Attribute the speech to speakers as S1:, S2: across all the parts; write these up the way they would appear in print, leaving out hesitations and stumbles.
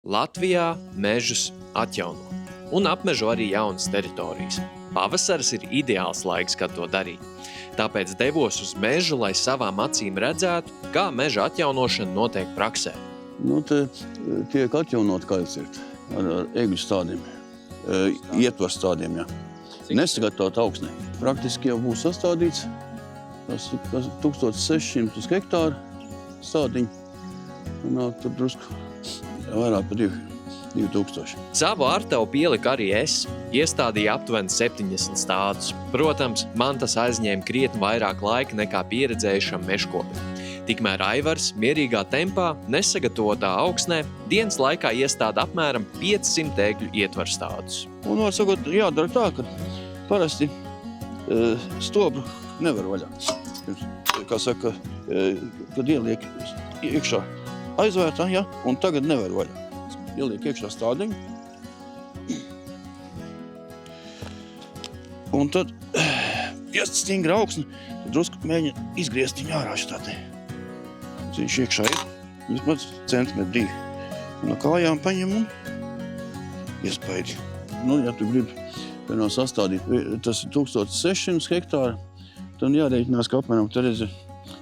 S1: Latvijā mežus atjauno un apmežo arī jaunas teritorijas. Pavasaris ir ideāls laiks, kad to darīt. Tāpēc devos uz mežu, lai savām acīm redzētu, kā meža atjaunošana notiek praksē.
S2: Te tiek atjaunot kaļcirt ar egļu stādiem, ietvaru stādiem, jā. Nesagatavot augsnē. Praktiski jau būs sastādīts 1600 hektāru stādiņu. Nāk tur drusku vairāk par 2000.
S1: Savu artavu pieliku arī es, iestādīju aptuveni 70 stādus. Protams, man tas aizņēma krietni vairāk laika nekā pieredzējušam mežkopim. Tikmēr Aivars mierīgā tempā, nesagatavotā augsnē, dienas laikā iestāda apmēram 500 egļu ietvaru stādus.
S2: Un, var sakot, jādara tā, ka parasti stobru nevar vaļā. Kā saka, kad ieliek iekšā aizvērtā, ja, un tagad nevar vaļā. Ieliek iekšā stādiņu. Un tad, ja stingra augsne, tad drusku mēģina izgriezt viņu ārā šitādē. Viņš iekšā ir, vismaz centimetri 2. Un no kājām paņem un iespaidi. Ja tu gribi sastādīt, tas ir 1600 hektāri, tad jārēķinās, ka apmēram Tereze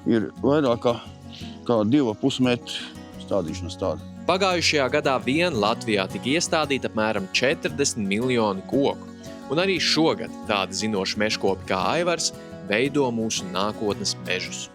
S2: ir vairāk kā 2,5 metru stādīšana no stāda.
S1: Pagājušajā gadā vien Latvijā tika iestādīta apmēram 40 miljoni koku, un arī šogad tādi zinoši mežkopi kā Aivars veido mūsu nākotnes mežus.